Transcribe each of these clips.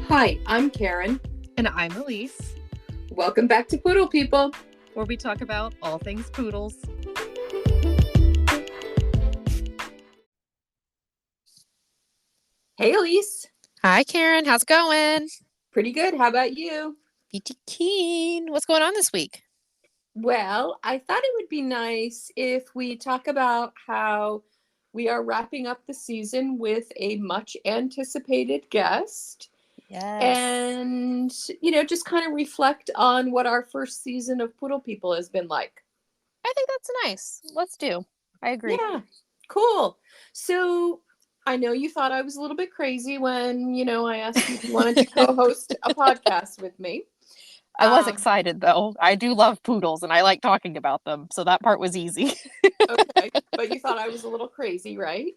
Hi, I'm Karen. And I'm Elise, Welcome back to Poodle People, where we talk about all things poodles. Hey Elise. Hi, Karen. How's it going? Pretty good. How about you? Peachy keen. What's going on this week? Well, I thought it would be nice if we talk about how we are wrapping up the season with a much anticipated guest. Yes. And, just kind of reflect on what our first season of Poodle People has been like. I think that's nice. Let's do. I agree. Yeah, cool. So I know you thought I was a little bit crazy when, I asked you if you wanted to co-host a podcast with me. I was excited, though. I do love poodles, and I like talking about them, so that part was easy. Okay, but you thought I was a little crazy, right?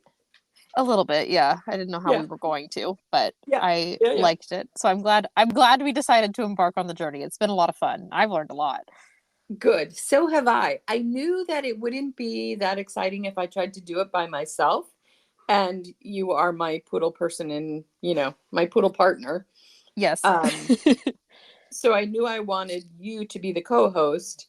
A little bit, yeah. I didn't know how we were going to, but I liked it. So I'm glad we decided to embark on the journey. It's been a lot of fun. I've learned a lot. Good. So have I. I knew that it wouldn't be that exciting if I tried to do it by myself. And you are my poodle person and, my poodle partner. Yes. So I knew I wanted you to be the co-host.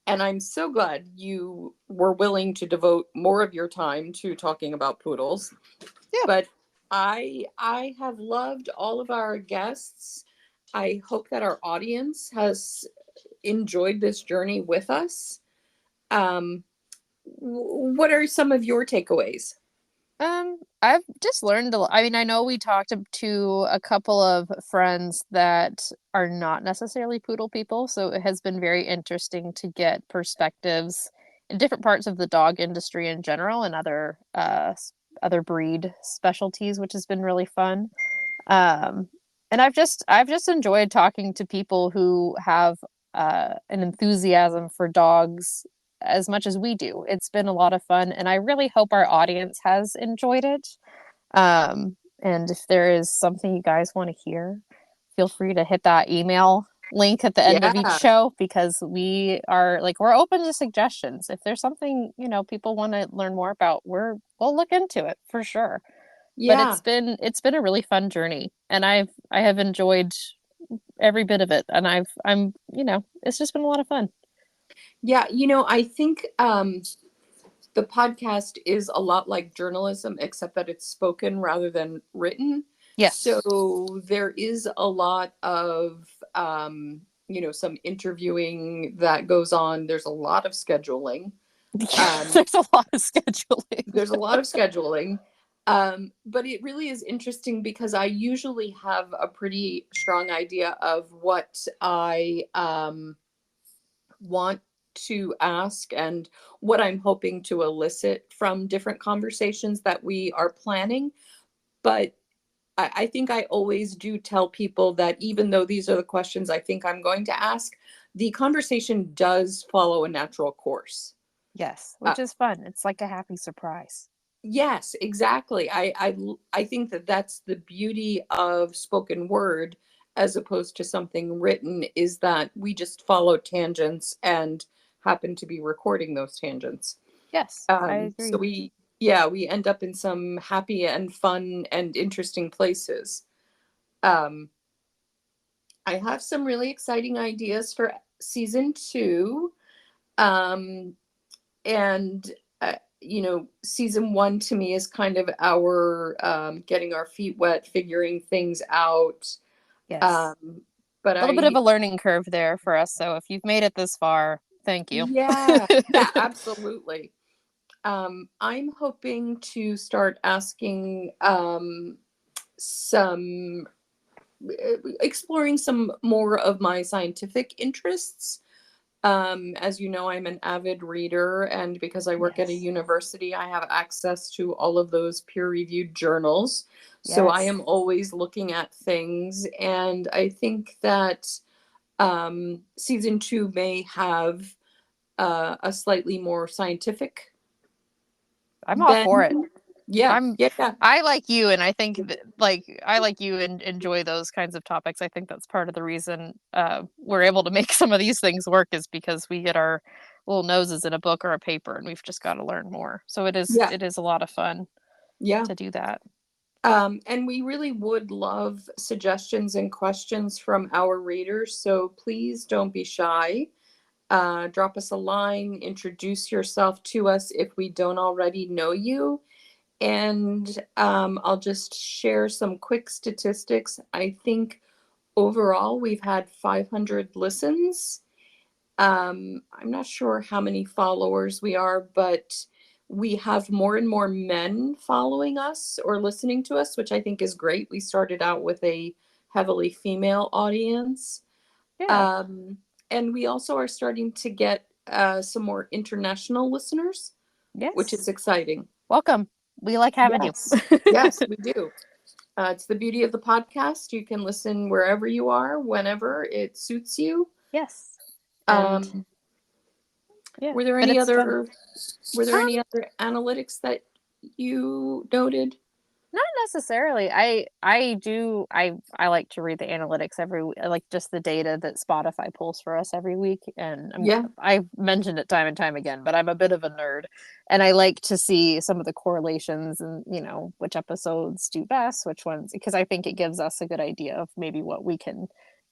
And I'm so glad you were willing to devote more of your time to talking about poodles. Yeah. But I have loved all of our guests. I hope that our audience has enjoyed this journey with us. What are some of your takeaways? I've just learned a lot. I mean, I know we talked to a couple of friends that are not necessarily poodle people, so it has been very interesting to get perspectives in different parts of the dog industry in general and other breed specialties, which has been really fun. And I've just enjoyed talking to people who have an enthusiasm for dogs as much as we do. It's been a lot of fun, and I really hope our audience has enjoyed it. And if there is something you guys want to hear, feel free to hit that email link at the end of each show, because we're open to suggestions. If there's something, people want to learn more about, we'll look into it for sure. Yeah. But it's been a really fun journey, and I have enjoyed every bit of it, and I'm it's just been a lot of fun. Yeah, I think the podcast is a lot like journalism, except that it's spoken rather than written. Yes. So there is a lot of, some interviewing that goes on. There's a lot of scheduling. There's a lot of scheduling. There's a lot of scheduling. But it really is interesting because I usually have a pretty strong idea of what I want to ask and what I'm hoping to elicit from different conversations that we are planning. But I think I always do tell people that even though these are the questions I think I'm going to ask, the conversation does follow a natural course. Yes, which is fun. It's like a happy surprise. Yes, exactly. I think that that's the beauty of spoken word as opposed to something written, is that we just follow tangents and happen to be recording those tangents. Yes, I agree. So we end up in some happy and fun and interesting places. I have some really exciting ideas for season 2. And season 1 to me is kind of our getting our feet wet, figuring things out. Yes. But a little bit of a learning curve there for us. So if you've made it this far, thank you. Yeah, absolutely. I'm hoping to start asking exploring some more of my scientific interests. As you know, I'm an avid reader, and because I work at a university, I have access to all of those peer-reviewed journals. So I am always looking at things, and I think that season 2 may have a slightly more scientific. I'm all for it. Yeah. I like you, and I think I like you and enjoy those kinds of topics. I think that's part of the reason we're able to make some of these things work, is because we get our little noses in a book or a paper, and we've just got to learn more. So it is a lot of fun to do that. And we really would love suggestions and questions from our readers. So please don't be shy. Drop us a line, introduce yourself to us if we don't already know you. And I'll just share some quick statistics. I think overall we've had 500 listens. I'm not sure how many followers we are, but we have more and more men following us or listening to us, which I think is great. We started out with a heavily female audience. Yeah. And we also are starting to get some more international listeners, which is Yes. exciting. Welcome. We like having Yes. you. Yes, we do. It's the beauty of the podcast. You can listen wherever you are, whenever it suits you. Yes. And yeah, Were there but any it's fun. other analytics that you noted? Not necessarily. I like to read the analytics every week. I like just the data that Spotify pulls for us every week. And Yeah. I've mentioned it time and time again, but I'm a bit of a nerd. And I like to see some of the correlations and, which episodes do best, which ones, because I think it gives us a good idea of maybe what we can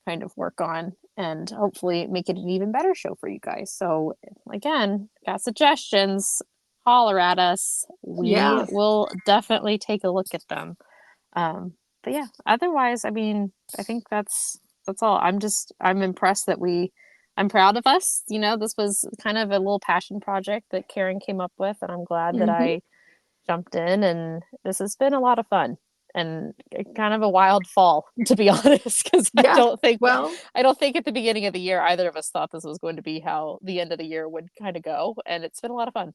kind of work on and hopefully make it an even better show for you guys. So again, got suggestions, holler at us. We Yeah. will definitely take a look at them. But yeah, otherwise, I mean, I think that's all. I'm impressed that I'm proud of us. This was kind of a little passion project that Karen came up with, and I'm glad that Mm-hmm. I jumped in, and this has been a lot of fun and kind of a wild fall, to be honest, because Yeah. I don't think at the beginning of the year either of us thought this was going to be how the end of the year would kind of go, and it's been a lot of fun.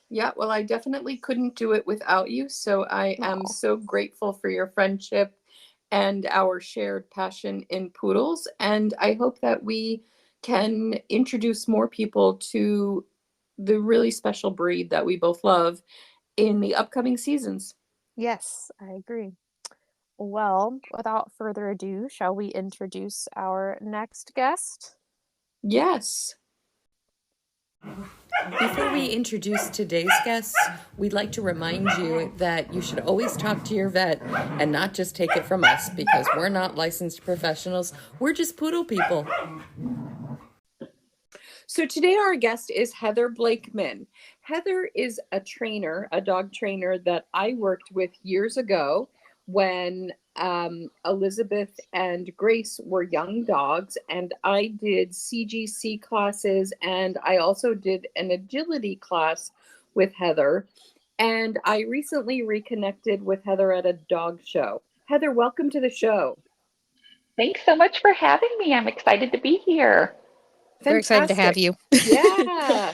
Yeah, well, I definitely couldn't do it without you. So I am Aww. so grateful for your friendship and our shared passion in poodles. And I hope that we can introduce more people to the really special breed that we both love in the upcoming seasons. Yes, I agree. Well, without further ado, shall we introduce our next guest? Yes. Before we introduce today's guests, we'd like to remind you that you should always talk to your vet and not just take it from us, because we're not licensed professionals. We're just poodle people. So today our guest is Heather Blakeman. Heather is a trainer, a dog trainer that I worked with years ago when Elizabeth and Grace were young dogs, and I did CGC classes, and I also did an agility class with Heather. And I recently reconnected with Heather at a dog show. Heather, welcome to the show. Thanks so much for having me. I'm excited to be here. We're excited to have you. Yeah.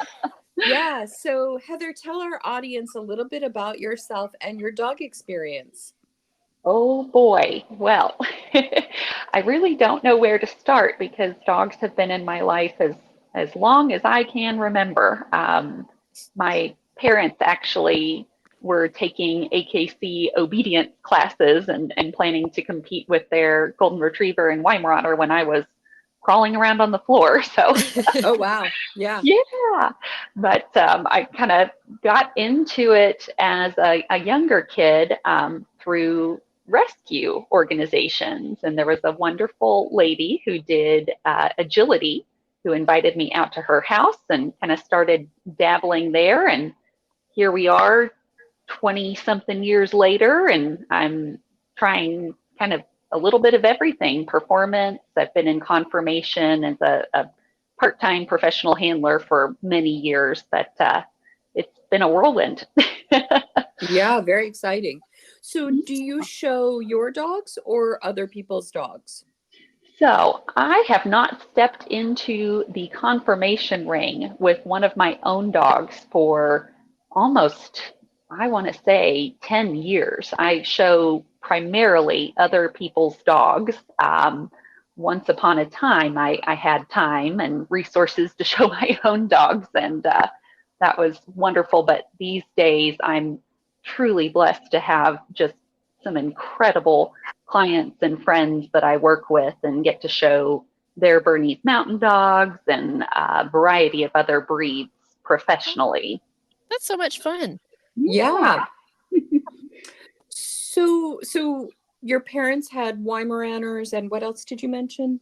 Yeah. So, Heather, tell our audience a little bit about yourself and your dog experience. Oh boy. Well, I really don't know where to start because dogs have been in my life as long as I can remember. My parents actually were taking AKC obedience classes and planning to compete with their Golden Retriever and Weimaraner when I was crawling around on the floor. So, Oh, wow. Yeah. yeah. But I kind of got into it as a younger kid through rescue organizations. And there was a wonderful lady who did agility who invited me out to her house and kind of started dabbling there. And here we are 20 something years later, and I'm trying kind of a little bit of everything. Performance, I've been in conformation as a part-time professional handler for many years, but it's been a whirlwind. Yeah. Very exciting. So, do you show your dogs or other people's dogs? So I have not stepped into the conformation ring with one of my own dogs for almost, I want to say, 10 years. I show primarily other people's dogs. Once upon a time, I had time and resources to show my own dogs, and that was wonderful. But these days, I'm truly blessed to have just some incredible clients and friends that I work with and get to show their Bernese Mountain Dogs and a variety of other breeds professionally. That's so much fun. Yeah. So your parents had Weimaraners, and what else did you mention?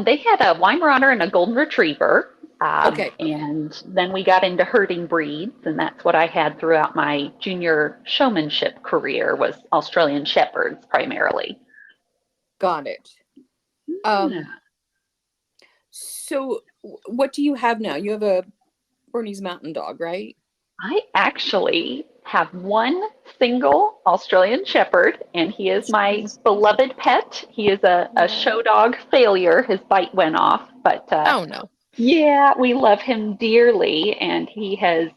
They had a Weimaraner and a Golden Retriever. Okay. And then we got into herding breeds, and that's what I had throughout my junior showmanship career was Australian Shepherds primarily. Got it. Yeah. So what do you have now? You have a Bernese Mountain Dog, right? I actually have one single Australian Shepherd, and he is my beloved pet. He is a show dog failure. His bite went off, but Oh no. yeah, we love him dearly, and he has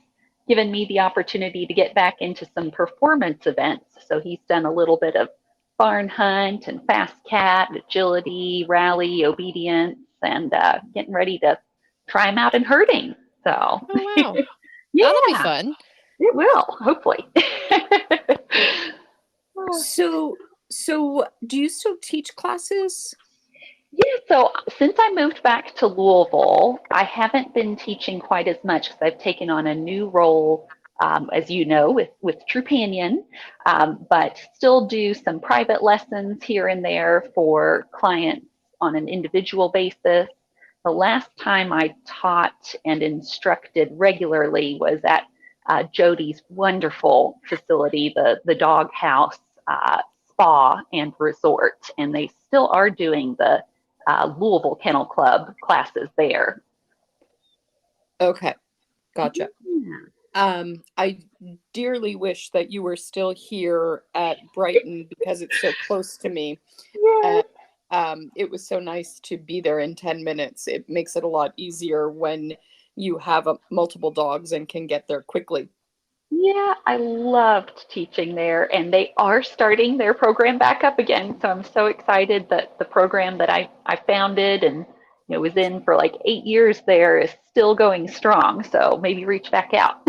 given me the opportunity to get back into some performance events. So he's done a little bit of barn hunt and fast cat, agility, rally, obedience, and getting ready to try him out in herding. So, Oh wow. yeah, That'll be fun. it will, hopefully. So do you still teach classes? Yeah, so since I moved back to Louisville, I haven't been teaching quite as much because I've taken on a new role, as you know, with Trupanion, but still do some private lessons here and there for clients on an individual basis. The last time I taught and instructed regularly was at Jody's wonderful facility, the Dog House Spa and Resort, and they still are doing the Louisville Kennel Club classes there. Okay, gotcha. Yeah. I dearly wish that you were still here at Brighton because it's so close to me. Yeah. And it was so nice to be there in 10 minutes. It makes it a lot easier when you have multiple dogs and can get there quickly. Yeah, I loved teaching there, and they are starting their program back up again. So I'm so excited that the program that I founded and was in for like 8 years there is still going strong. So maybe reach back out.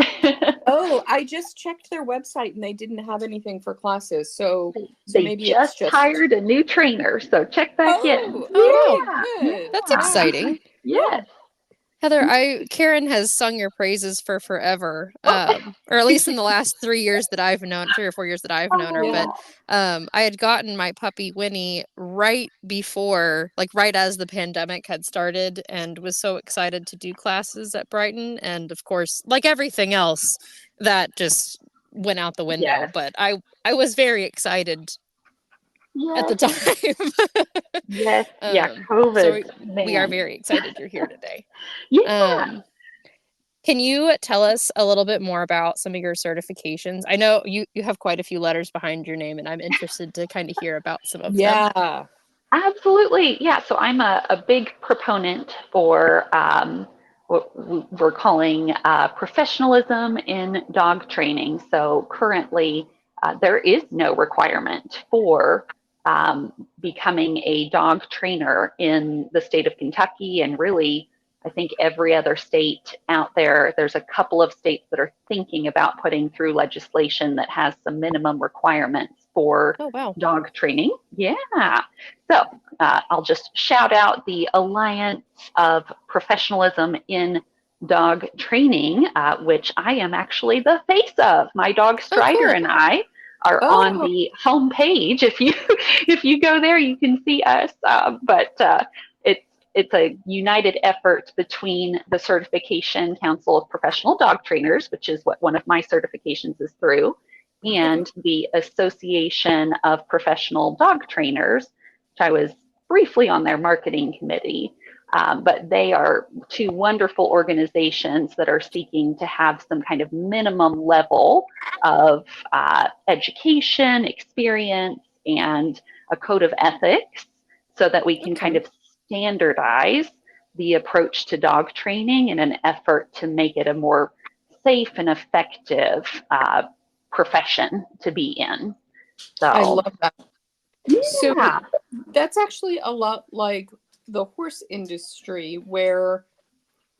Oh, I just checked their website and they didn't have anything for classes. So They maybe just it's just hired a new trainer, so check back in. Oh, wow. Good. That's Yeah. exciting. Yes. Heather, Karen has sung your praises for forever, or at least in the last 3 years that I've known, 3 or 4 years that I've known her. Yeah. But I had gotten my puppy Winnie right before, like right as the pandemic had started, and was so excited to do classes at Brighton. And of course, like everything else, that just went out the window. Yes. But I was very excited at the time. Yes. Yeah. COVID. So we are very excited you're here today. Yeah. Can you tell us a little bit more about some of your certifications? I know you have quite a few letters behind your name, and I'm interested to kind of hear about some of them. Yeah. Absolutely. Yeah. So I'm a big proponent for what we're calling professionalism in dog training. So currently, there is no requirement for becoming a dog trainer in the state of Kentucky, and really, I think every other state out there. There's a couple of states that are thinking about putting through legislation that has some minimum requirements for Oh, wow. dog training. Yeah. So I'll just shout out the Alliance of Professionalism in Dog Training, which I am actually the face of. My dog Strider and I are on the home page. If you go there, you can see us. But it's a united effort between the Certification Council of Professional Dog Trainers, which is what one of my certifications is through, and the Association of Professional Dog Trainers, which I was briefly on their marketing committee. But they are two wonderful organizations that are seeking to have some kind of minimum level of education, experience, and a code of ethics so that we can kind of standardize the approach to dog training in an effort to make it a more safe and effective profession to be in. So I love that. yeah. So that's actually a lot like the horse industry, where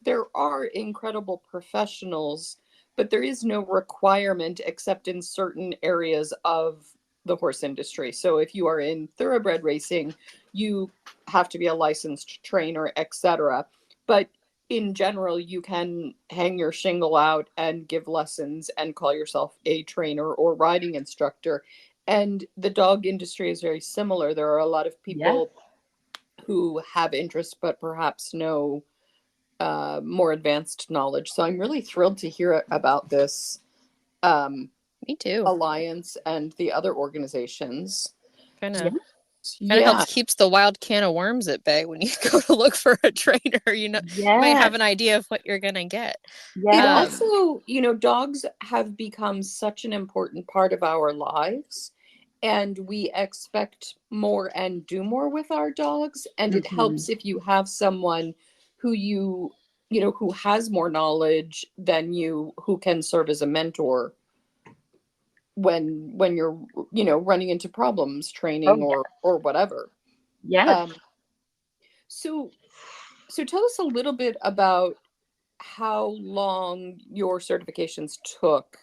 there are incredible professionals, but there is no requirement except in certain areas of the horse industry. So if you are in thoroughbred racing, you have to be a licensed trainer, etc. But in general, you can hang your shingle out and give lessons and call yourself a trainer or riding instructor. And the dog industry is very similar. There are a lot of people Yes. who have interest, but perhaps no more advanced knowledge. So I'm really thrilled to hear about this Me too. alliance and the other organizations. Kind Yeah. of Yeah. helps keeps the wild can of worms at bay when you go to look for a trainer. You might Yes. have an idea of what you're gonna get. It Yes. also, dogs have become such an important part of our lives, and we expect more and do more with our dogs. And it Mhm. helps if you have someone who who has more knowledge than you, who can serve as a mentor when you're, running into problems, Oh, training yes. or whatever. Yes. Um, so so tell us a little bit about how long your certifications took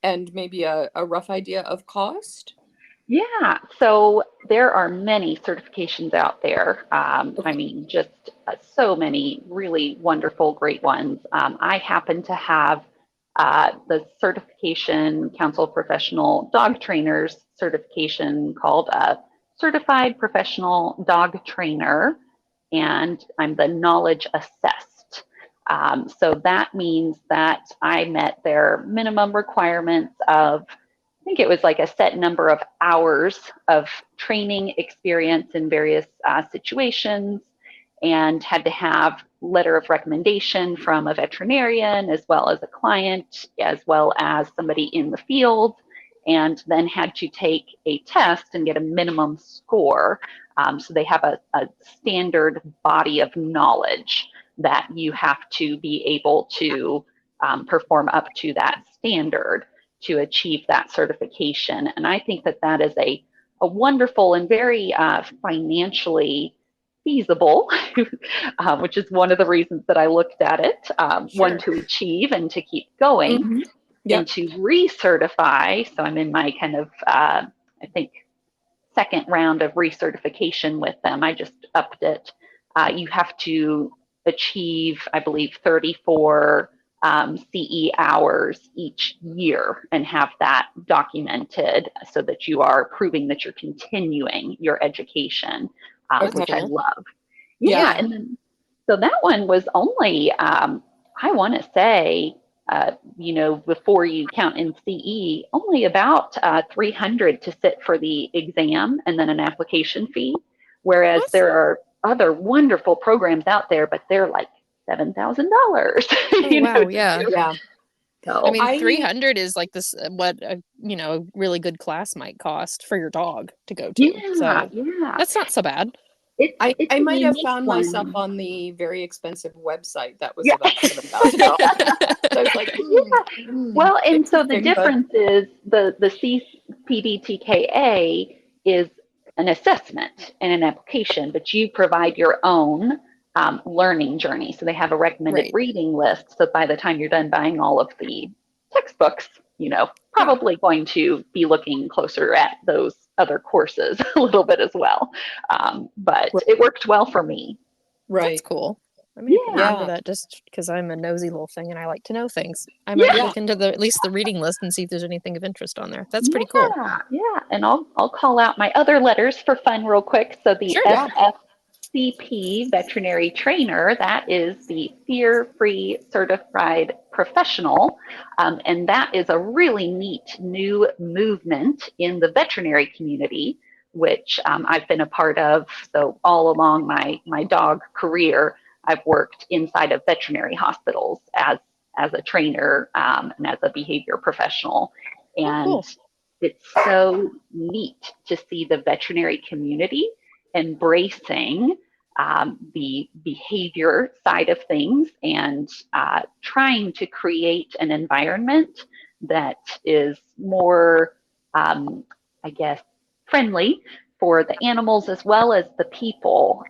and maybe a rough idea of cost. Yeah, so there are many certifications out there. I Okay. mean, just so many really wonderful, great ones. I happen to have the Certification Council of Professional Dog Trainers certification called a Certified Professional Dog Trainer, and I'm the knowledge assessed. So that means that I met their minimum requirements of, I think it was like a set number of hours of training experience in various situations, and had to have letter of recommendation from a veterinarian as well as a client as well as somebody in the field, and then had to take a test and get a minimum score. So they have a standard body of knowledge that you have to be able to perform up to that standard to achieve that certification. And I think that that is a wonderful and very financially feasible, which is one of the reasons that I looked at it, one Sure. to achieve and to keep going, Hmm. and Yep. to recertify. So I'm in my kind of, I think, second round of recertification with them. I just upped it. You have to achieve, I believe, 34 CE hours each year and have that documented so that you are proving that you're continuing your education, That's Okay. which I cool. love. Yeah, Yeah. Yeah. and then so that one was only, I want to say, before you count in CE, only about 300 to sit for the exam and then an application fee. Whereas Awesome. there are other wonderful programs out there, but they're like $7,000, Oh wow, to yeah. do. Yeah. I So mean, I 300 is like this what a really good class might cost for your dog to go to. yeah, So yeah, that's not so bad. it's I a might have unique found myself one. on the very expensive website that was Yeah. about $7,000. So I was like, Yeah. Well, and so the interesting, but difference is the CPDT KA is an assessment and an application, but you provide your own learning journey. So they have a recommended Right. reading list. So by the time you're done buying all of the textbooks, yeah. probably going to be looking closer at those other courses a little bit as well. But Right. it worked well for me. That's Right. cool. I may have to look Yeah. into Yeah. that just because I'm a nosy little thing and I like to know things. I might Yeah. Yeah. look into at least the reading list and see if there's anything of interest on there. That's pretty cool. Yeah, yeah. And I'll call out my other letters for fun real quick. So the Sure. Yeah. FFCP veterinary trainer, that is the fear-free certified professional. And that is a really neat new movement in the veterinary community, which I've been a part of. So all along my dog career, I've worked inside of veterinary hospitals as a trainer and as a behavior professional. Oh, And cool. it's so neat to see the veterinary community embracing the behavior side of things and trying to create an environment that is more, I guess, friendly for the animals as well as the people,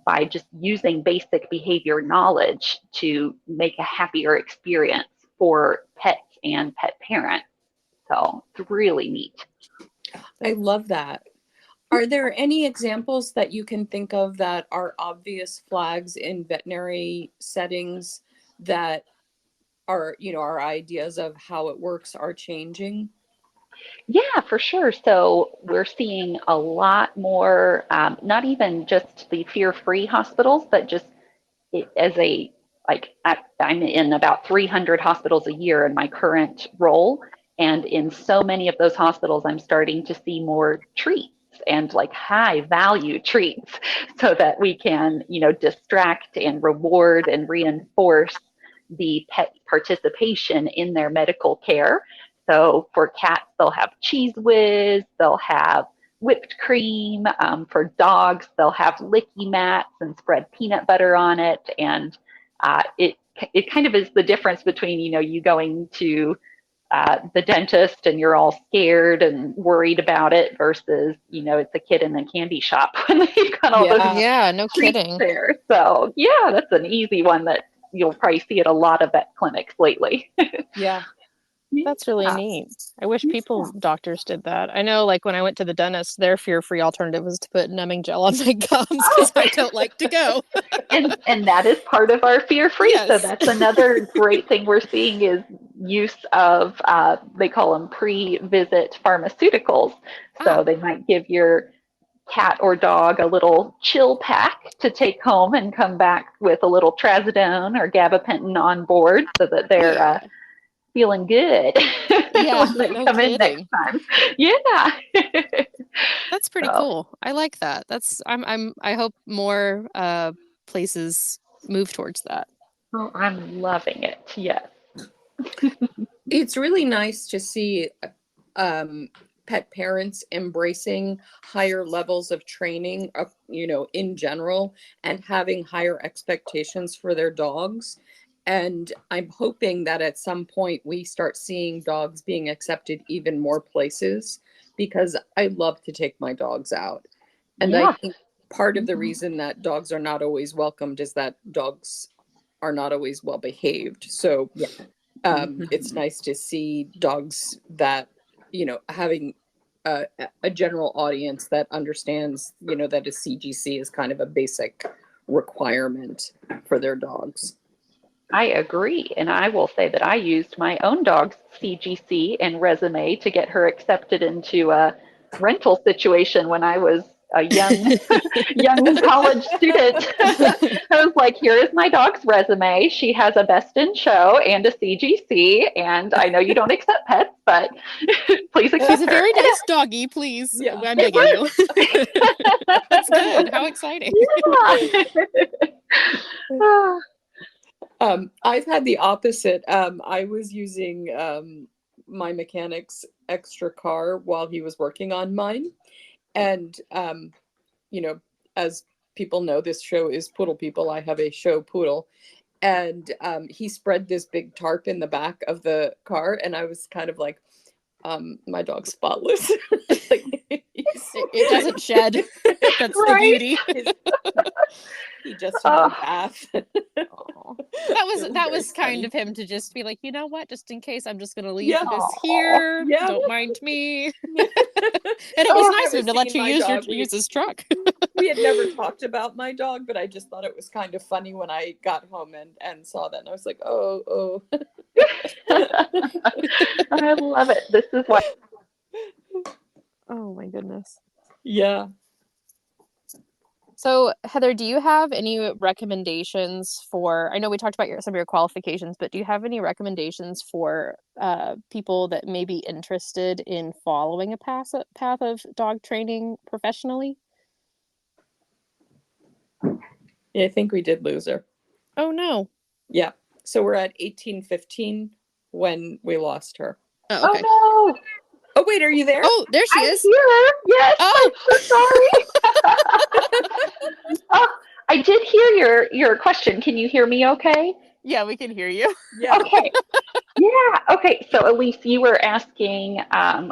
by just using basic behavior knowledge to make a happier experience for pets and pet parents. So it's really neat. I love that. Are there any examples that you can think of that are obvious flags in veterinary settings that are, our ideas of how it works are changing? Yeah, for sure. So we're seeing a lot more, not even just the fear-free hospitals, but just as a I'm in about 300 hospitals a year in my current role, and in so many of those hospitals, I'm starting to see more treats and like high value treats, so that we can, distract and reward and reinforce the pet participation in their medical care. So for cats, they'll have Cheese Whiz, they'll have whipped cream. For dogs, they'll have licky mats and spread peanut butter on it. And it kind of is the difference between, you going to the dentist and you're all scared and worried about it versus, it's a kid in the candy shop when they've got all those Yeah, no treats kidding. there. So yeah, that's an easy one that you'll probably see at a lot of vet clinics lately. Yeah. That's really neat. I wish doctors did that. I know, like when I went to the dentist, their fear-free alternative was to put numbing gel on my gums because I don't like to go. and that is part of our fear-free. Yes. So that's another great thing we're seeing is use of, they call them pre-visit pharmaceuticals. So they might give your cat or dog a little chill pack to take home and come back with a little trazodone or gabapentin on board so that they're feeling good when they come in next time. Yeah. That's pretty cool. I like that. I hope more places move towards that. Oh, I'm loving it. Yes. It's really nice to see pet parents embracing higher levels of training, in general, and having higher expectations for their dogs. And I'm hoping that at some point we start seeing dogs being accepted even more places, because I love to take my dogs out. And I think part of the reason that dogs are not always welcomed is that dogs are not always well behaved. So it's nice to see dogs that, having a general audience that understands, that a CGC is kind of a basic requirement for their dogs. I agree. And I will say that I used my own dog's CGC and resume to get her accepted into a rental situation when I was a young college student. I was like, here is my dog's resume. She has a best in show and a CGC. And I know you don't accept pets, but please accept She's a very nice doggy, please. Yeah. I'm begging you. That's good. How exciting. Yeah. I've had the opposite. I was using my mechanic's extra car while he was working on mine. And, as people know, this show is Poodle People. I have a show poodle. And he spread this big tarp in the back of the car. And I was kind of like, my dog's spotless. It doesn't shed. That's the beauty. He just took a bath. That was kind of him to just be like, you know what? Just in case, I'm just gonna leave this here. Yeah. Don't mind me. And it was nice of him to let you use his truck. We had never talked about my dog, but I just thought it was kind of funny when I got home and saw that, and I was like, oh. I love it. This is why. Oh my goodness. Yeah. So, Heather, do you have any recommendations for, I know we talked about some of your qualifications, but do you have any recommendations for people that may be interested in following a path of dog training professionally? Yeah, I think we did lose her. Oh, no. Yeah. So we're at 18:15 when we lost her. Oh, okay. Oh, no. Oh, wait, are you there? Oh, there she is. Here. Yes, oh. I'm so sorry. I did hear your question. Can you hear me okay? Yeah, we can hear you. Yeah. Okay. Yeah. Okay. So, Elise, you were asking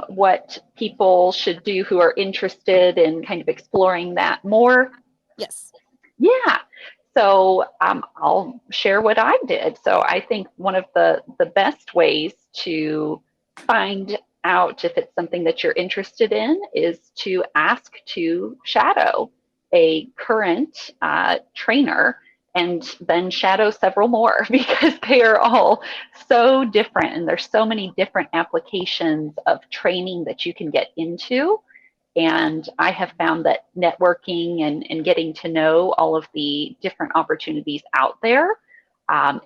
what people should do who are interested in kind of exploring that more. Yes. Yeah. So I'll share what I did. So I think one of the best ways to find out if it's something that you're interested in is to ask to shadow a current trainer and then shadow several more because they are all so different, and there's so many different applications of training that you can get into. And I have found that networking and getting to know all of the different opportunities out there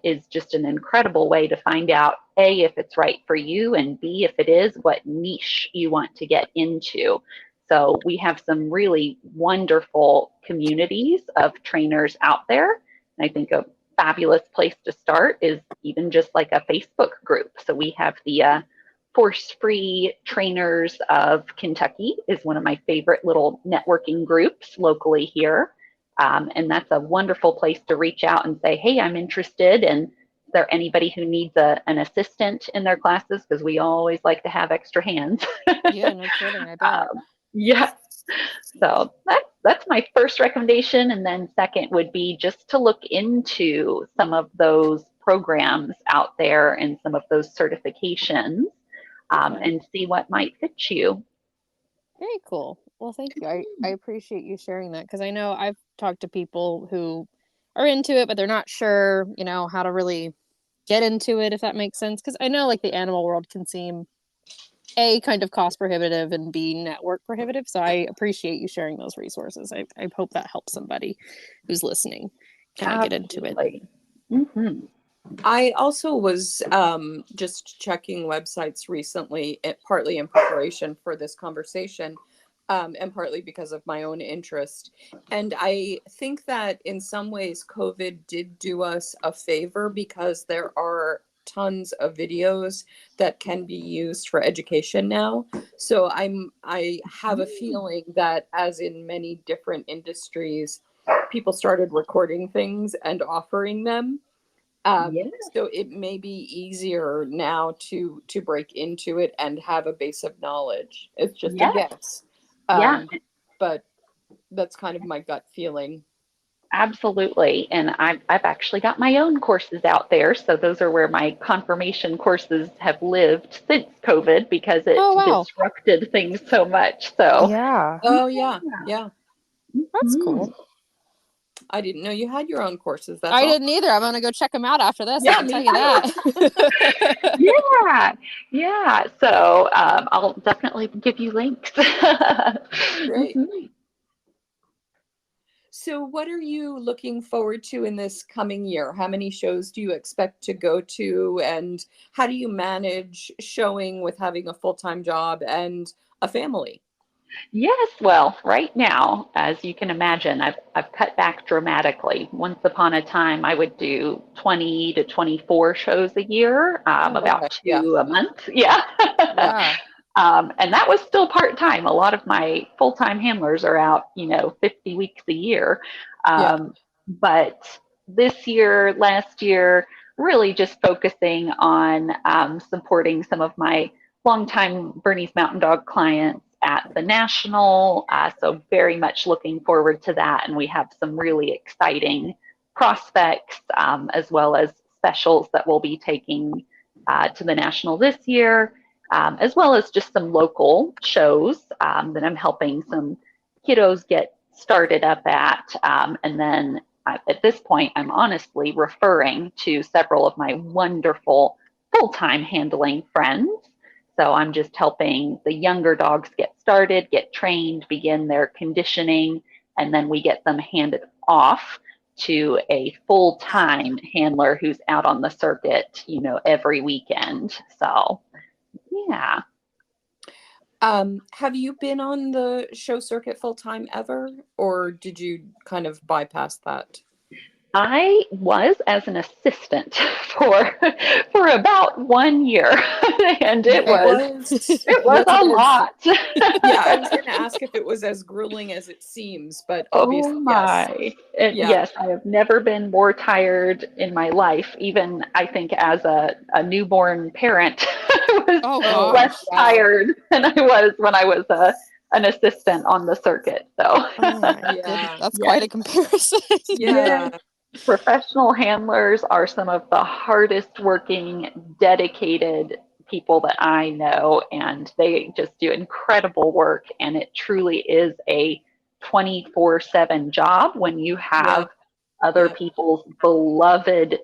is just an incredible way to find out, A, if it's right for you, and B, if it is, what niche you want to get into. So we have some really wonderful communities of trainers out there. And I think a fabulous place to start is even just like a Facebook group. So we have the Force-Free Trainers of Kentucky is one of my favorite little networking groups locally here. And that's a wonderful place to reach out and say, hey, I'm interested. And is there anybody who needs an assistant in their classes? Because we always like to have extra hands. Yeah, no kidding. I bet. Yeah. So that's my first recommendation. And then second would be just to look into some of those programs out there and some of those certifications. And see what might fit you. Very cool. Well, thank you. I appreciate you sharing that, because I know I've talked to people who are into it, but they're not sure, how to really get into it, if that makes sense. Because I know like the animal world can seem A, kind of cost prohibitive, and B, network prohibitive. So I appreciate you sharing those resources. I hope that helps somebody who's listening kind of get into it. Mm-hmm. I also was just checking websites recently, partly in preparation for this conversation, and partly because of my own interest. And I think that in some ways COVID did do us a favor, because there are tons of videos that can be used for education now. So I have a feeling that, as in many different industries, people started recording things and offering them. Yes. So it may be easier now to break into it and have a base of knowledge. It's just a guess. Yeah. But that's kind of my gut feeling. Absolutely. And I've actually got my own courses out there. So those are where my confirmation courses have lived since COVID, because it disrupted things so much. So yeah. Oh yeah. Yeah. That's cool. I didn't know you had your own courses. That's I awesome. didn't either. I'm going to go check them out after this. Yeah, I can tell you that. Yeah. So I'll definitely give you links. Great. So what are you looking forward to in this coming year? How many shows do you expect to go to, and how do you manage showing with having a full-time job and a family? Yes, well, right now, as you can imagine, I've cut back dramatically. Once upon a time, I would do 20 to 24 shows a year, about two a month. Yeah. Yeah. And that was still part-time. A lot of my full-time handlers are out, 50 weeks a year. But this year, last year, really just focusing on supporting some of my longtime Bernese Mountain Dog clients at the National. So very much looking forward to that. And we have some really exciting prospects, as well as specials that we'll be taking to the National this year. As well as just some local shows that I'm helping some kiddos get started up at. And then at this point, I'm honestly referring to several of my wonderful full-time handling friends. So I'm just helping the younger dogs get started, get trained, begin their conditioning, and then we get them handed off to a full-time handler who's out on the circuit, every weekend. So yeah. Have you been on the show circuit full-time ever, or did you kind of bypass that? I was as an assistant for about 1 year, and it was a lot. Yeah, I was going to ask if it was as grueling as it seems, but obviously, oh my! yes. Yes, I have never been more tired in my life. Even I think as a newborn parent, I was less tired than I was when I was an assistant on the circuit. So that's quite a comparison. Yeah. Professional handlers are some of the hardest working, dedicated people that I know, and they just do incredible work. And it truly is a 24/7 job when you have other Yeah. people's beloved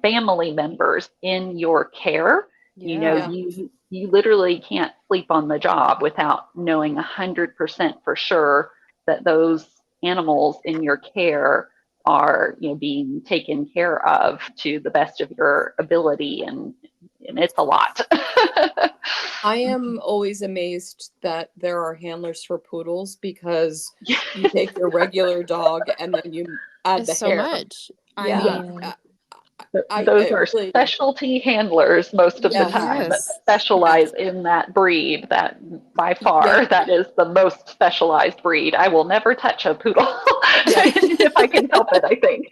family members in your care. You know, Yeah. you literally can't sleep on the job without knowing 100% for sure that those animals in your care are, you know, being taken care of to the best of your ability, and it's a lot. I am always amazed that there are handlers for poodles, because you take your regular dog and then you add the It's so hair. much. I Yeah. mean, Those I are really, specialty handlers most of the yes, time that yes. specialize in that breed. That by far, yeah, that is the most specialized breed. I will never touch a poodle yeah. if I can help it, I think.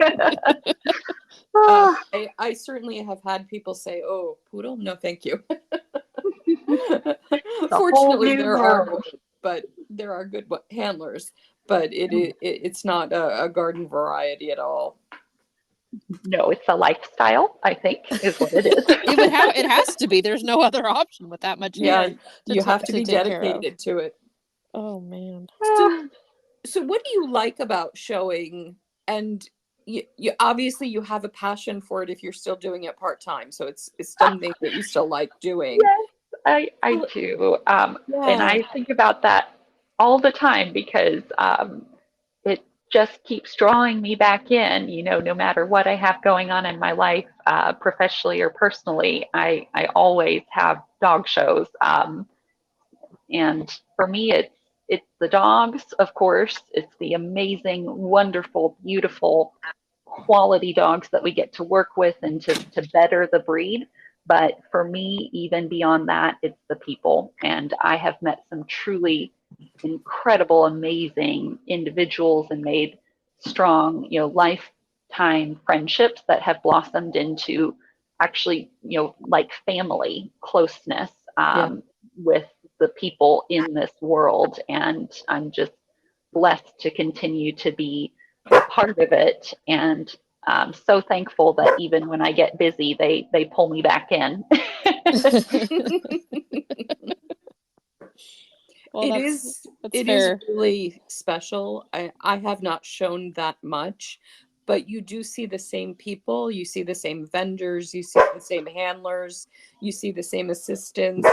I certainly have had people say, "Oh, poodle? No, thank you." It's a whole Fortunately, new there are world. good, but there are good handlers, but it's not a garden variety at all. No, it's a lifestyle, I think, is what it is. It has to be. There's no other option with that much Yeah, hair you have to to be take care of. dedicated to it. Oh man. So, so what do you like about showing? And you obviously you have a passion for it if you're still doing it part time. So it's something that you still like doing. Yes, I Well, do. And yeah, I think about that all the time because it just keeps drawing me back in, you know, no matter what I have going on in my life, professionally or personally, I always have dog shows. And for me, it's the dogs, of course. It's the amazing, wonderful, beautiful, quality dogs that we get to work with and to better the breed. But for me, even beyond that, it's the people. And I have met some truly incredible, amazing individuals and made strong, you know, lifetime friendships that have blossomed into actually, you know, like family closeness yeah. with the people in this world. And I'm just blessed to continue to be a part of it. And I'm so thankful that even when I get busy, they pull me back in. Well, It that's is that's it is fair. really special. I have not shown that much, but you do see the same people, you see the same vendors, you see the same handlers, you see the same assistants,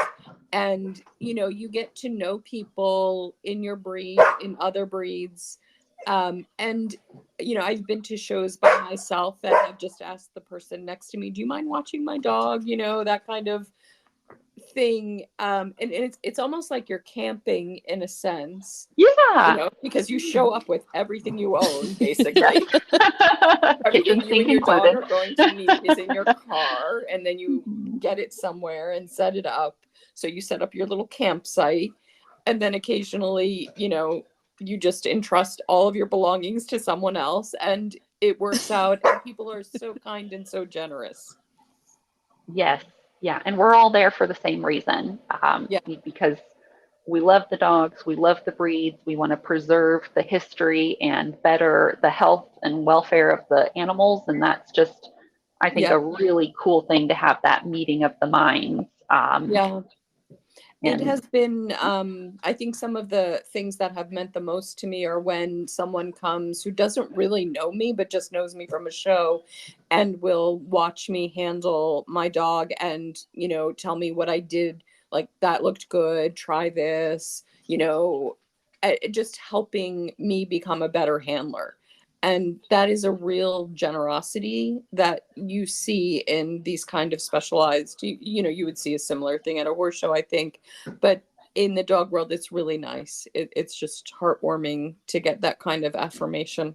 and you get to know people in your breed, in other breeds. And I've been to shows by myself and I've just asked the person next to me, "Do you mind watching my dog?" That kind of thing. And it's almost like you're camping in a sense, Yeah. because you show up with everything you own, Yes. basically. Everything Kitchen you sink and your dog included. are going to need is in your car, and then you get it somewhere and set it up. So you set up your little campsite, and then occasionally, you just entrust all of your belongings to someone else, and it works out, and people are so kind and so generous. Yes. Yeah. And we're all there for the same reason Yeah. because we love the dogs, we love the breeds, we want to preserve the history and better the health and welfare of the animals. And that's just, I think, Yeah. a really cool thing to have that meeting of the minds. Yeah. It And has been, I think some of the things that have meant the most to me are when someone comes who doesn't really know me, but just knows me from a show and will watch me handle my dog and, tell me what I did. Like, that looked good, try this, just helping me become a better handler. And that is a real generosity that you see in these kind of specialized, you would see a similar thing at a horse show, I think. But in the dog world, it's really nice. It's just heartwarming to get that kind of affirmation.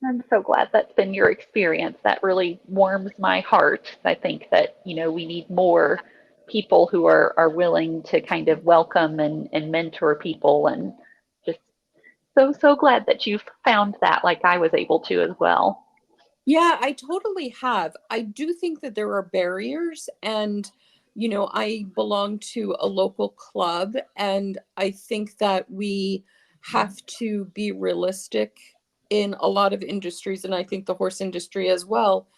I'm so glad that's been your experience. That really warms my heart. I think that, we need more people who are willing to kind of welcome and mentor people, and just so glad that you've found that like I was able to as well. Yeah, I totally have. I do think that there are barriers, and I belong to a local club, and I think that we have to be realistic in a lot of industries, and I think the horse industry as well,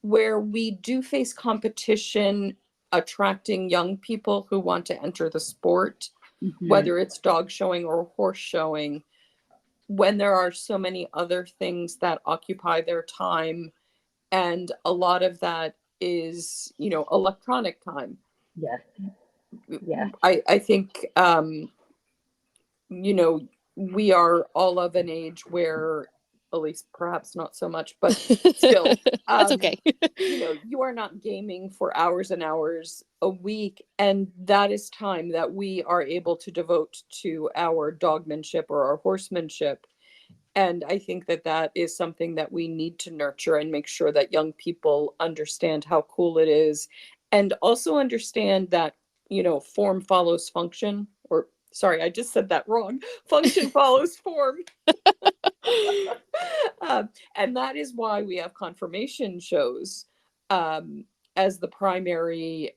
where we do face competition attracting young people who want to enter the sport, Mhm. whether it's dog showing or horse showing. when there are so many other things that occupy their time, and a lot of that is, you know, electronic time. Yes. Yes. I think, you know, we are all of an age where, at least perhaps not so much, but still, That's okay. you know, you are not gaming for hours and hours a week. And that is time that we are able to devote to our dogmanship or our horsemanship. And I think that that is something that we need to nurture and make sure that young people understand how cool it is. And also understand that, you know, form follows function. Or, sorry, I just said that wrong. Function follows form. And that is why we have conformation shows as the primary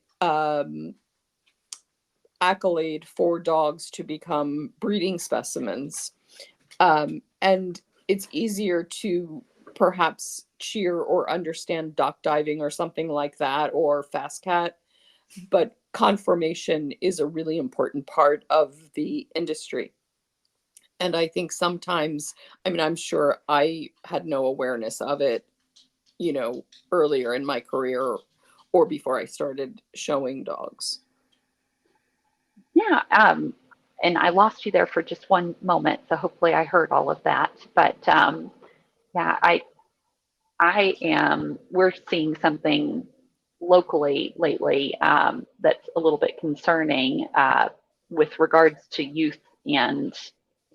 accolade for dogs to become breeding specimens. And it's easier to perhaps cheer or understand duck diving or something like that, or fast cat, but conformation is a really important part of the industry. And I think sometimes, I mean, I'm sure I had no awareness of it, you know, earlier in my career or before I started showing dogs. Yeah. And I lost you there for just one moment, so hopefully I heard all of that. But yeah, we're seeing something locally lately that's a little bit concerning with regards to youth and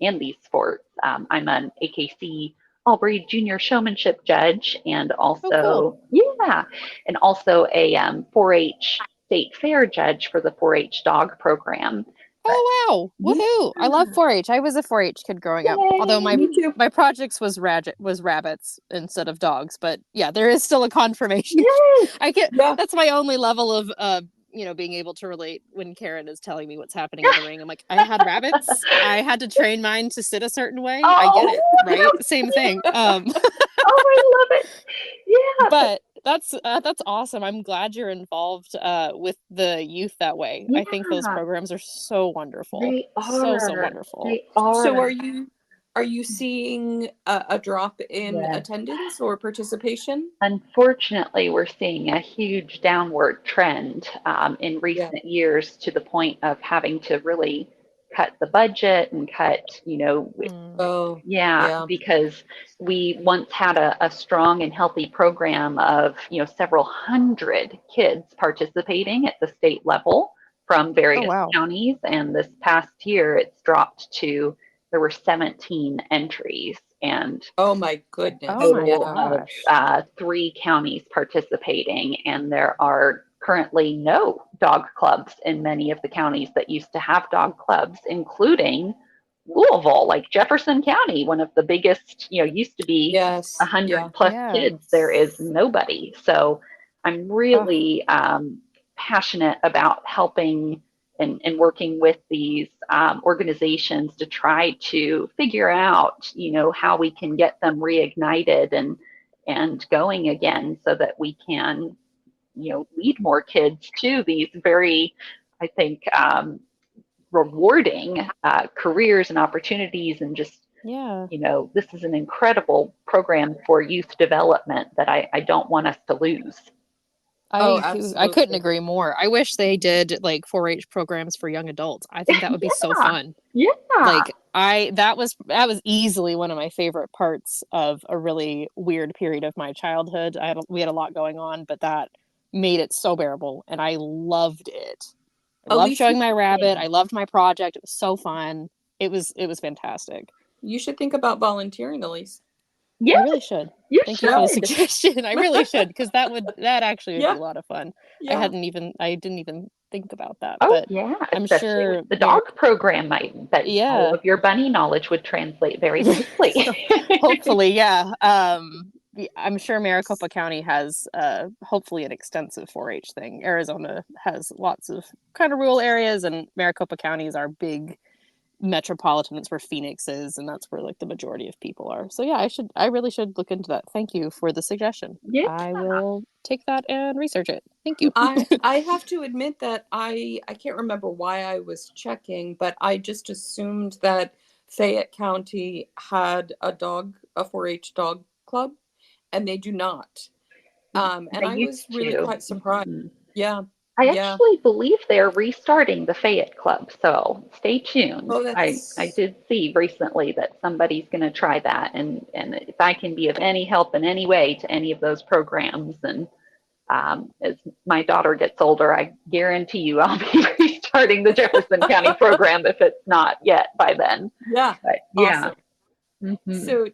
these sports. I'm an AKC all breed junior showmanship judge, and also, cool. yeah, and also a 4-H state fair judge for the 4-H dog program. Oh wow! Woohoo! I love 4-H. I was a 4-H kid growing up. Although Me too. my projects was rabbits instead of dogs, but yeah, there is still a confirmation. Yes. I get Yeah. that's my only level of you know, being able to relate when Karen is telling me what's happening in the ring. I'm like, I had rabbits. I had to train mine to sit a certain way. I get it, right? Same thing. Oh, I love it. Yeah. But that's awesome. I'm glad you're involved with the youth that way. I think those Yeah. programs are so wonderful. They So are. wonderful. They are. So are you seeing a drop in Yes. attendance or participation? Unfortunately, we're seeing a huge downward trend in recent years, to the point of having to really cut the budget and cut, you know, Oh, yeah, because we once had a strong and healthy program of, you know, several hundred kids participating at the state level from various wow. counties. And this past year, it's dropped to, there were 17 entries, and oh my goodness. Oh my total gosh. of 3 counties participating. And there are currently no dog clubs in many of the counties that used to have dog clubs, including Louisville, like Jefferson County, one of the biggest, you know, used to be Yes. 100 Yeah. plus Yeah. kids. There is nobody. So I'm really passionate about helping and working with these organizations to try to figure out, you know, how we can get them reignited and going again, so that we can, you know, lead more kids to these very, I think, rewarding careers and opportunities. And just, Yeah. you know, this is an incredible program for youth development that I don't want us to lose. Oh, I couldn't absolutely. agree more. I wish they did like 4-H programs for young adults. I think that would be so fun. Yeah. Like that was easily one of my favorite parts of a really weird period of my childhood. We had a lot going on, but that made it so bearable, and I loved it. I loved Elise, showing my rabbit. I loved my project. It was so fun. It was fantastic. you should think about volunteering, Elise. Yeah. I really should. You Thank should. you for the suggestion. I really should, because that actually would Yeah. be a lot of fun. Yeah. I didn't even think about that. Oh, But yeah. I'm Especially sure with the dog program, that Yeah. all of your bunny knowledge would translate very nicely. Hopefully, yeah. I'm sure Maricopa County has hopefully an extensive 4-H thing. Arizona has lots of kind of rural areas, and Maricopa County is our big metropolitan. It's where Phoenix is, and that's where like the majority of people are. So yeah, I really should look into that. Thank you for the suggestion. Yeah. I will take that and research it. Thank you. I have to admit that I can't remember why I was checking, but I just assumed that Fayette County had a 4-H dog club, and they do not. And They I was used really to. quite surprised. Mhm. Yeah. I Yeah. actually believe they're restarting the Fayette Club, so stay tuned. Oh, I that's did see recently that somebody's going to try that, and if I can be of any help in any way to any of those programs, and as my daughter gets older, I guarantee you I'll be restarting the Jefferson County program if it's not yet by then. yeah. But yeah. Awesome. Mhm. So,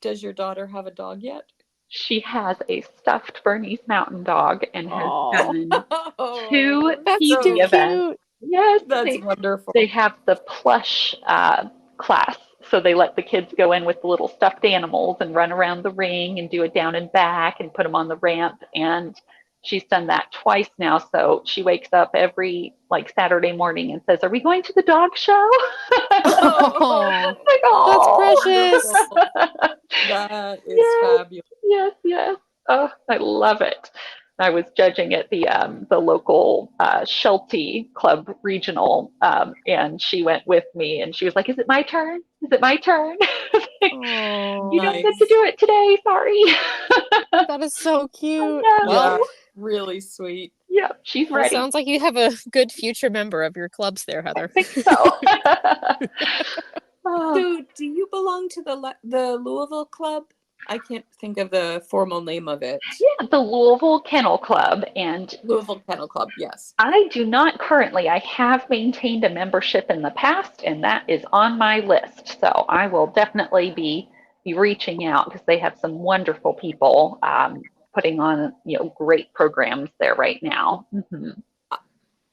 does your daughter have a dog yet? She has a stuffed Bernese Mountain Dog and has Oh, done Oh, 2 that's too TV so events. cute. Yes, that's they wonderful. have the plush class. So they let the kids go in with the little stuffed animals and run around the ring and do a down and back and put them on the ramp. And she's done that twice now. So she wakes up every like Saturday morning and says, "Are we going to the dog show?" Oh, Like, that's oh, precious. Wonderful. That is yes, fabulous. yes, yes. Oh, I love it. I was judging at the local Sheltie Club regional, and she went with me, and she was like, "Is it my turn? Is it my turn?" Oh, You don't get to Nice. do it today. Sorry. that is so cute. I Well, Yeah, know. really sweet. Yeah, she's well, ready. sounds like you have a good future member of your clubs there, I Heather. think so. Oh, So, do you belong to the Louisville Club? I can't think of the formal name of it. yeah, the Louisville Kennel Club, and Louisville Kennel Club, yes. I do not currently. I have maintained a membership in the past, and that is on my list. So I will definitely be reaching out because they have some wonderful people putting on great programs there right now. Hmm.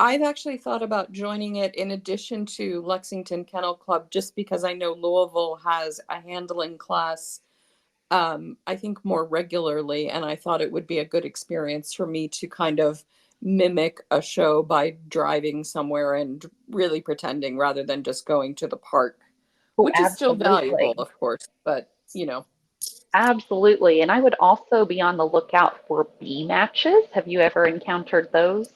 I've actually thought about joining it in addition to Lexington Kennel Club, just because I know Louisville has a handling class, I think more regularly, and I thought it would be a good experience for me to kind of mimic a show by driving somewhere and really pretending rather than just going to the park, Oh, which is still valuable, absolutely. of course, but you know. Absolutely. And I would also be on the lookout for bee matches. Have you ever encountered those?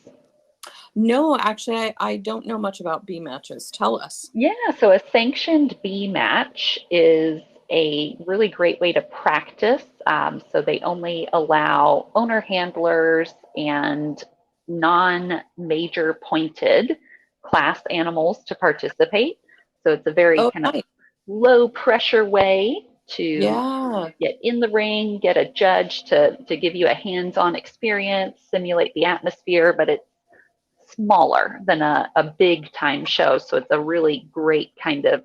No, actually, I don't know much about bee matches. Tell us. Yeah, so a sanctioned bee match is a really great way to practice. So they only allow owner handlers and non-major pointed class animals to participate. So it's a very Oh, kind of nice. low pressure way to Yeah. get in the ring, get a judge to give you a hands-on experience, simulate the atmosphere, but it's smaller than a big time show. So it's a really great kind of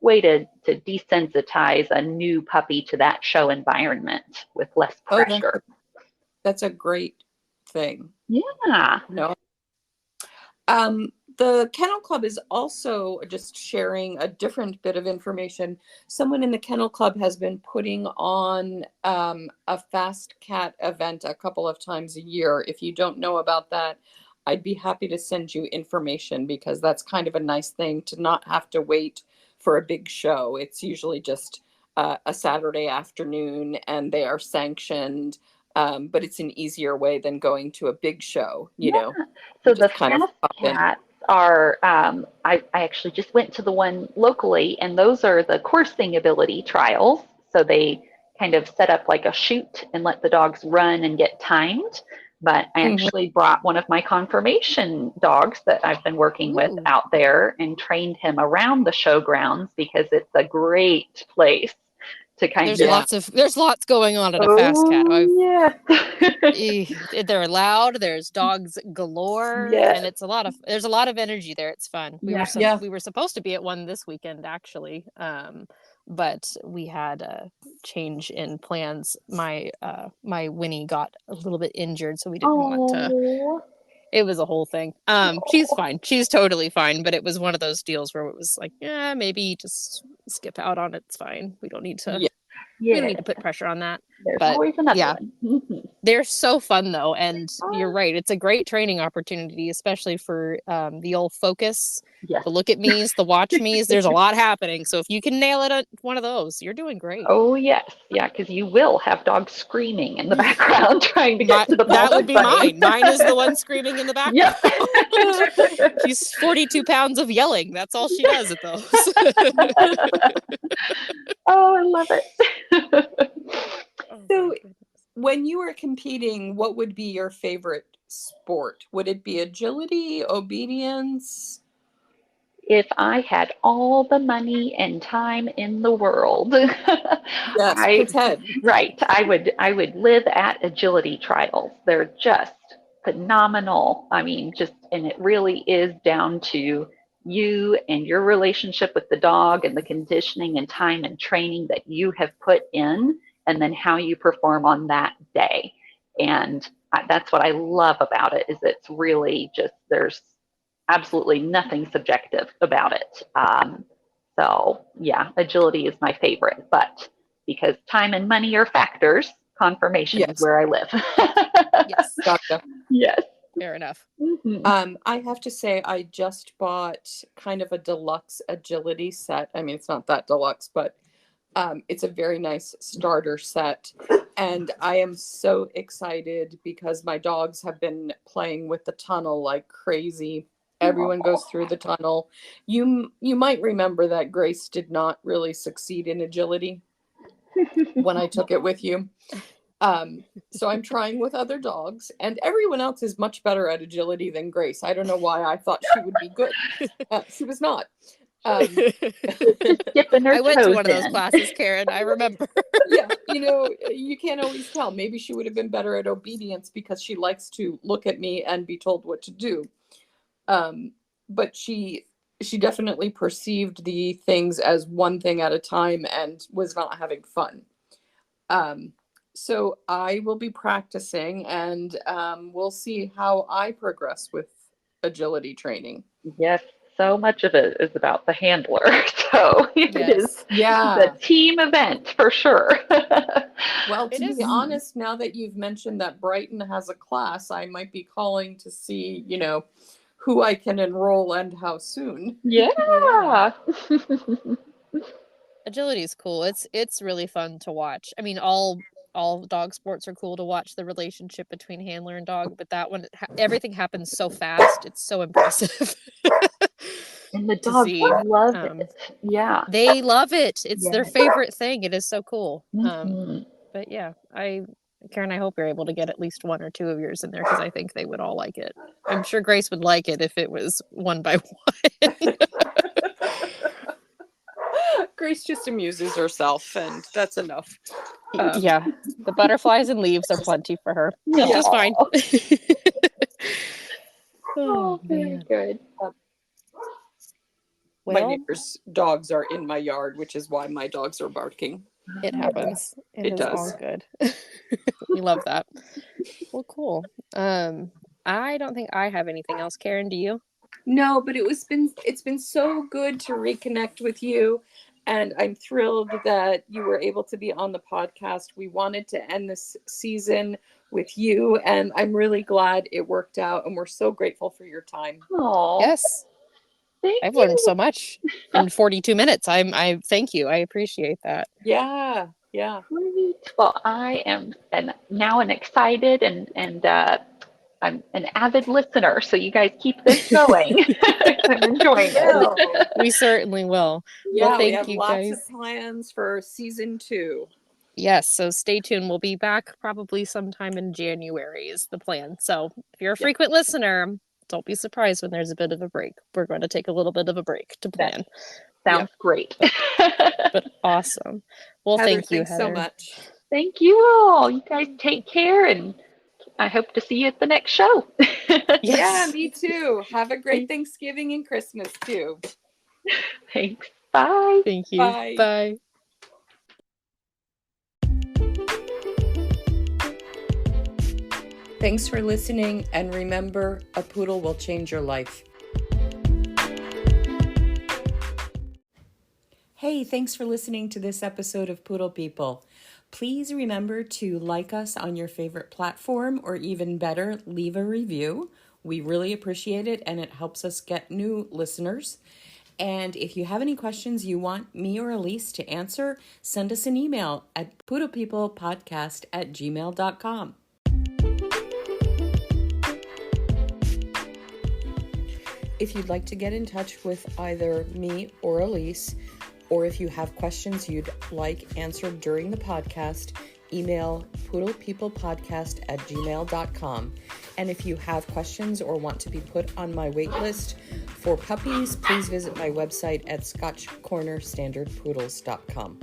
way to desensitize a new puppy to that show environment with less Oh, pressure. that's a great thing. Yeah. No. The Kennel Club is also just sharing a different bit of information. Someone in the Kennel Club has been putting on a fast cat event a couple of times a year. If you don't know about that, I'd be happy to send you information because that's kind of a nice thing to not have to wait for a big show. It's usually just a Saturday afternoon and they are sanctioned. But it's an easier way than going to a big show, you Yeah. know. You So the just kind of fast pop in. cats are, I actually just went to the one locally, and those are the coursing ability trials. So they kind of set up like a chute and let the dogs run and get timed. But I Mhm. actually brought one of my conformation dogs that I've been working with Ooh, out there and trained him around the showgrounds because it's a great place to kind of, Yeah. there's lots going on at a fast cat. oh, yes. They're loud. There's dogs galore, Yes. and there's a lot of energy there. It's fun. Yeah. Yeah. We were supposed to be at one this weekend actually, but we had a change in plans. My Winnie got a little bit injured, so we didn't want to. Oh. It was a whole thing. She's fine. She's totally fine, but it was one of those deals where it was like, yeah, maybe just skip out on it. It's fine. We don't need to. Yeah. we don't need to put pressure on that. There's But always another yeah. one. Mhm. They're so fun though, and you're right. It's a great training opportunity, especially for the old focus, Yes. the look at me's, the watch me's. There's a lot happening. So if you can nail it at one of those, you're doing great. Oh, yes. Yeah, because you will have dogs screaming in the background trying to get to the that would pause be button. Mine is the one screaming in the background. Yep. She's 42 pounds of yelling. That's all she does at those. Oh, I love it. So when you were competing, what would be your favorite sport? Would it be agility, obedience? If I had all the money and time in the world, Yes, pretend. right, I would live at agility trials. They're just phenomenal. I mean, and it really is down to you and your relationship with the dog and the conditioning and time and training that you have put in, and then how you perform on that day. And that's what I love about it, is it's really just, there's absolutely nothing subjective about it. So yeah, agility is my favorite, but because time and money are factors, confirmation is where I live. Yes. Gotcha. Yes. Fair enough. Mm-hmm. I have to say, I just bought kind of a deluxe agility set. I mean, it's not that deluxe, but it's a very nice starter set. And I am so excited because my dogs have been playing with the tunnel like crazy. Everyone goes through the tunnel. You might remember that Grace did not really succeed in agility when I took it with you. So I'm trying with other dogs, and everyone else is much better at agility than Grace. I don't know why I thought she would be good. She was not. Just dipping her I went to toes one of those in. classes, Karen. I remember. Yeah, you can't always tell. Maybe she would have been better at obedience because she likes to look at me and be told what to do. But she definitely perceived the things as one thing at a time and was not having fun. So I will be practicing, and we'll see how I progress with agility training. Yes, so much of it is about the handler. So it is the team event for sure. Well, to be honest, now that you've mentioned that Brighton has a class, I might be calling to see, who I can enroll and how soon. Yeah. Agility is cool. It's really fun to watch. I mean, all dog sports are cool to watch, the relationship between handler and dog, but that one, everything happens so fast. It's so impressive. And the dogs love it. Yeah. They love it. It's their favorite thing. It is so cool. Mm-hmm. But yeah, Karen, I hope you're able to get at least one or two of yours in there, because I think they would all like it. I'm sure Grace would like it if it was one by one. Grace just amuses herself, and that's enough. Yeah, the butterflies and leaves are plenty for her, which is fine. Oh, very good. My neighbor's dogs are in my yard, which is why my dogs are barking. It happens. It does. All good. We love that. Well, cool. I don't think I have anything else. Karen, do you? No, but it's been so good to reconnect with you, and I'm thrilled that you were able to be on the podcast. We wanted to end this season with you, and I'm really glad it worked out, and we're so grateful for your time. Oh, yes. I've learned so much in 42 minutes. I thank you. I appreciate that. Yeah. Great. Well, I am now an excited and I'm an avid listener. So you guys keep this going. I'm enjoying it. We certainly will. Yeah, well, we have lots of plans for season 2. Yes, so stay tuned. We'll be back probably sometime in January is the plan. So if you're a frequent listener, don't be surprised when there's a bit of a break. We're going to take a little bit of a break to plan. Sounds great. But awesome. Well, Heather, thank you, thanks Heather. so much. Thank you all. You guys take care, and I hope to see you at the next show. Yes. Yeah, me too. Have a great Thanksgiving and Christmas too. Thanks. Bye. Thank you. Bye. Bye. Thanks for listening, and remember, a poodle will change your life. Hey, thanks for listening to this episode of Poodle People. Please remember to like us on your favorite platform, or even better, leave a review. We really appreciate it, and it helps us get new listeners. And if you have any questions you want me or Elise to answer, send us an email at poodlepeoplepodcast@gmail.com. If you'd like to get in touch with either me or Elise, or if you have questions you'd like answered during the podcast, email poodlepeoplepodcast@gmail.com. And if you have questions or want to be put on my wait list for puppies, please visit my website at scotchcornerstandardpoodles.com.